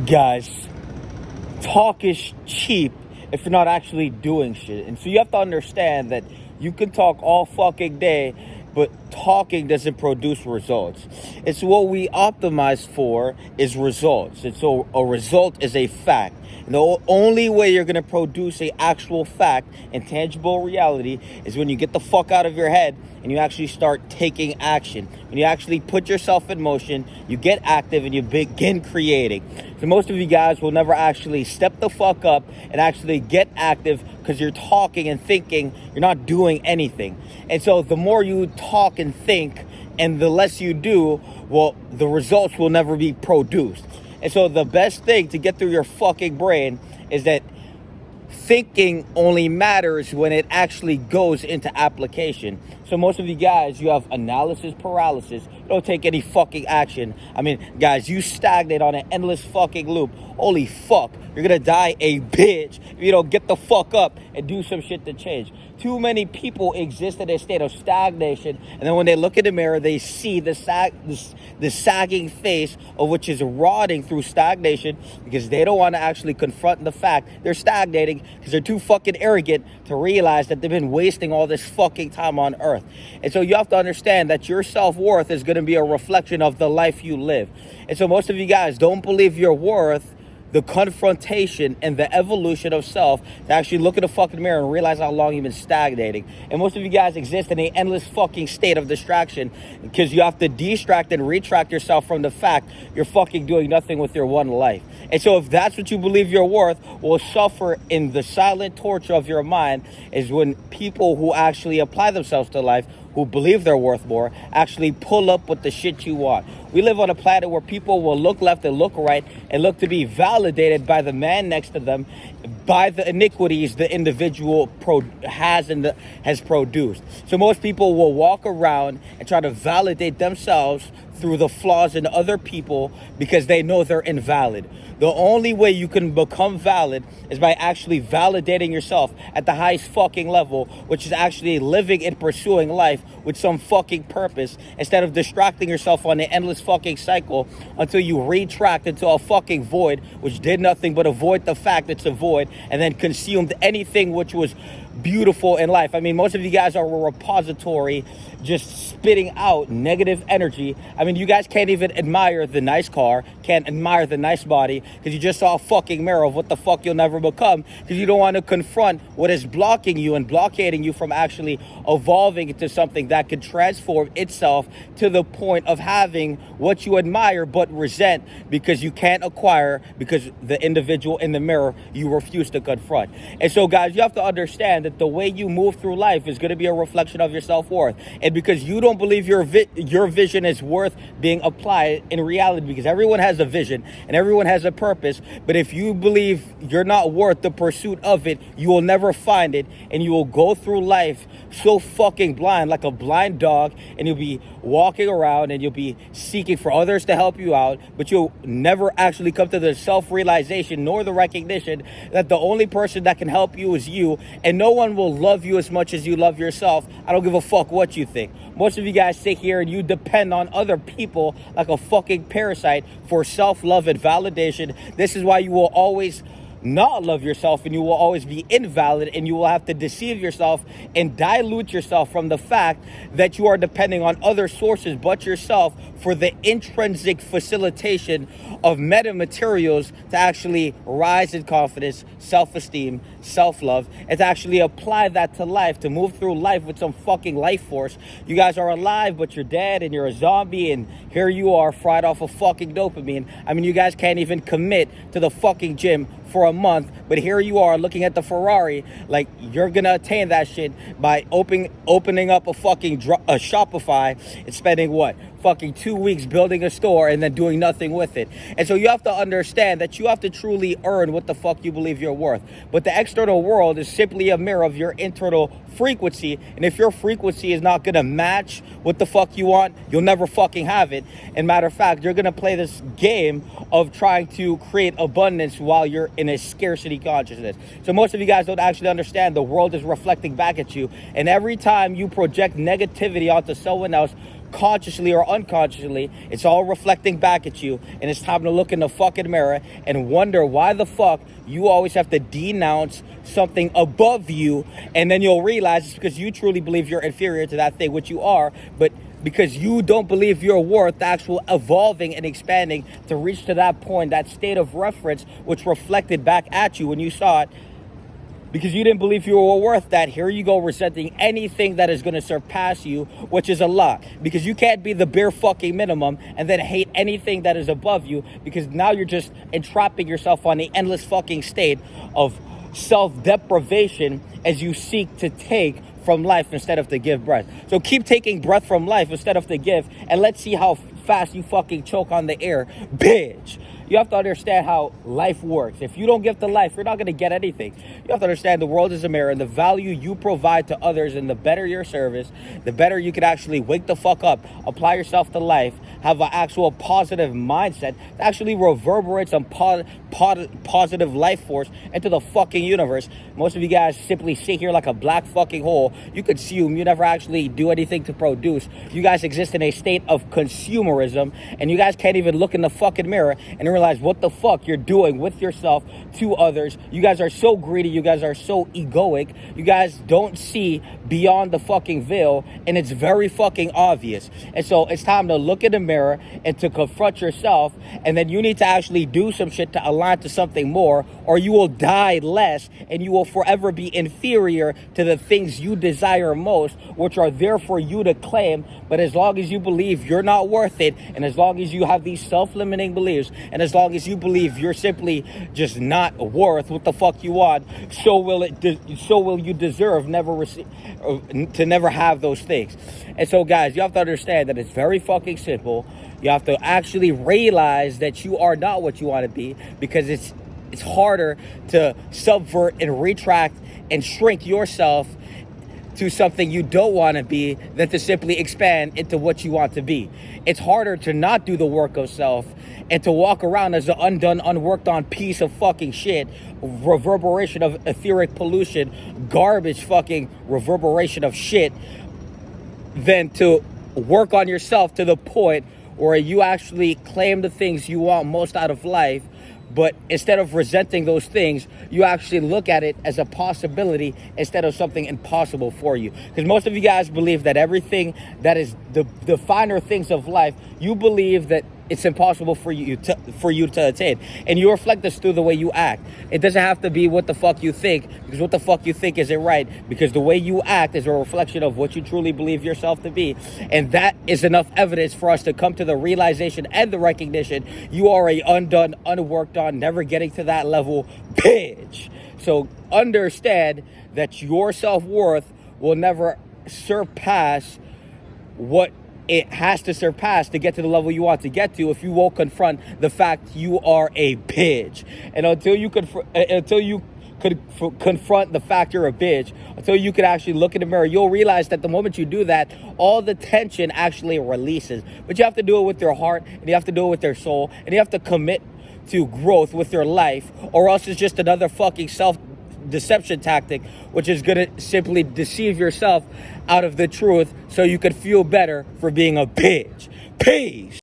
Guys, talk is cheap if you're not actually doing shit. And so you have to understand that you can talk all fucking day, but talking doesn't produce results. It's what we optimize for is results. And so a result is a fact. And the only way you're going to produce a actual fact and tangible reality is when you get the fuck out of your head and you actually start taking action. When you actually put yourself in motion, you get active and you begin creating. So most of you guys will never actually step the fuck up and actually get active because you're talking and thinking, you're not doing anything. And so the more you talk and think and the less you do, well, the results will never be produced. And so the best thing to get through your fucking brain is that thinking only matters when it actually goes into application. So most of you guys, you have analysis paralysis. You don't take any fucking action. I mean, guys, you stagnate on an endless fucking loop. Holy fuck, you're gonna die a bitch if you don't get the fuck up and do some shit to change. Too many people exist in a state of stagnation, and then when they look in the mirror, they see the sagging face of which is rotting through stagnation because they don't want to actually confront the fact they're stagnating because they're too fucking arrogant to realize that they've been wasting all this fucking time on earth. And so you have to understand that your self-worth is going to be a reflection of the life you live. And so most of you guys don't believe your worth, the confrontation and the evolution of self, to actually look in the fucking mirror and realize how long you've been stagnating. And most of you guys exist in an endless fucking state of distraction because you have to distract and retract yourself from the fact you're fucking doing nothing with your one life. And so if that's what you believe you're worth, will suffer in the silent torture of your mind is when people who actually apply themselves to life, who believe they're worth more, actually pull up with the shit you want. We live on a planet where people will look left and look right and look to be validated by the man next to them, by the iniquities the individual has produced. So most people will walk around and try to validate themselves through the flaws in other people because they know they're invalid. The only way you can become valid is by actually validating yourself at the highest fucking level, which is actually living and pursuing life with some fucking purpose instead of distracting yourself on the endless fucking cycle until you retract into a fucking void, which did nothing but avoid the fact it's a void and then consumed anything which was beautiful in life. I mean, most of you guys are a repository just spitting out negative energy. I mean, you guys can't even admire the nice car, can't admire the nice body because you just saw a fucking mirror of what the fuck you'll never become because you don't want to confront what is blocking you and blockading you from actually evolving into something that could transform itself to the point of having what you admire but resent because you can't acquire because the individual in the mirror you refuse to confront. And so guys, you have to understand that the way you move through life is going to be a reflection of your self-worth. And because you don't believe your vision is worth being applied in reality, because everyone has a vision and everyone has a purpose, but if you believe you're not worth the pursuit of it, you will never find it, and you will go through life so fucking blind, like a blind dog, and you'll be walking around and you'll be seeking for others to help you out, but you'll never actually come to the self-realization nor the recognition that the only person that can help you is you, and no one will love you as much as you love yourself. I don't give a fuck what you think. Most of you guys sit here and you depend on other people like a fucking parasite for self-love and validation. This is why you will always not love yourself and you will always be invalid, and you will have to deceive yourself and dilute yourself from the fact that you are depending on other sources but yourself for the intrinsic facilitation of metamaterials to actually rise in confidence, self-esteem, self-love, and to actually apply that to life, to move through life with some fucking life force. You guys are alive, but you're dead and you're a zombie, and here you are fried off of fucking dopamine. I mean, you guys can't even commit to the fucking gym for a month, but here you are looking at the Ferrari like you're gonna attain that shit by opening up a fucking a Shopify and spending what? Fucking 2 weeks building a store and then doing nothing with it. And so you have to understand that you have to truly earn what the fuck you believe you're worth. But the external world is simply a mirror of your internal frequency, and if your frequency is not gonna match what the fuck you want, you'll never fucking have it. And matter of fact, you're gonna play this game of trying to create abundance while you're in a scarcity consciousness. So most of you guys don't actually understand the world is reflecting back at you, and every time you project negativity onto someone else, consciously or unconsciously, it's all reflecting back at you, and it's time to look in the fucking mirror and wonder why the fuck you always have to denounce something above you, and then you'll realize it's because you truly believe you're inferior to that thing, which you are, but because you don't believe you're worth the actual evolving and expanding to reach to that point, that state of reference, which reflected back at you when you saw it. Because you didn't believe you were worth that, here you go resenting anything that is going to surpass you, which is a lot. Because you can't be the bare fucking minimum and then hate anything that is above you, because now you're just entrapping yourself on the endless fucking state of self-deprivation as you seek to take from life instead of to give breath. So keep taking breath from life instead of to give, and let's see how fast you fucking choke on the air, bitch. You have to understand how life works. If you don't give to life, you're not going to get anything. You have to understand the world is a mirror, and the value you provide to others, and the better your service, the better you could actually wake the fuck up, apply yourself to life, have an actual positive mindset that actually reverberates some positive life force into the fucking universe. Most of you guys simply sit here like a black fucking hole. You consume. You never actually do anything to produce. You guys exist in a state of consumerism, and you guys can't even look in the fucking mirror and realize what the fuck you're doing with yourself to others. You guys are so greedy. You guys are so egoic. You guys don't see beyond the fucking veil, and it's very fucking obvious. And so it's time to look in the mirror and to confront yourself, and then you need to actually do some shit to align to something more, or you will die less, and you will forever be inferior to the things you desire most, which are there for you to claim. But as long as you believe you're not worth it, and as long as you have these self-limiting beliefs, and as long as you believe you're simply just not worth what the fuck you want, so will you deserve to never have those things. And so guys, you have to understand that it's very fucking simple. You have to actually realize that you are not what you want to be, because it's harder to subvert and retract and shrink yourself to something you don't want to be than to simply expand into what you want to be. It's harder to not do the work of self and to walk around as an undone, unworked on piece of fucking shit, reverberation of etheric pollution, garbage fucking reverberation of shit, than to work on yourself to the point where you actually claim the things you want most out of life. But instead of resenting those things, you actually look at it as a possibility instead of something impossible for you. Because most of you guys believe that everything that is the finer things of life, you believe that it's impossible for you to attain. And you reflect this through the way you act. It doesn't have to be what the fuck you think, because what the fuck you think isn't right. Because the way you act is a reflection of what you truly believe yourself to be. And that is enough evidence for us to come to the realization and the recognition you are a undone, unworked on, never getting to that level bitch. So understand that your self-worth will never surpass what it has to surpass to get to the level you want to get to if you won't confront the fact you are a bitch. And until you could confront the fact you're a bitch, until you could actually look in the mirror, you'll realize that the moment you do that, all the tension actually releases. But you have to do it with your heart, and you have to do it with your soul, and you have to commit to growth with your life, or else it's just another fucking self-deception tactic, which is going to simply deceive yourself out of the truth so you could feel better for being a bitch. Peace.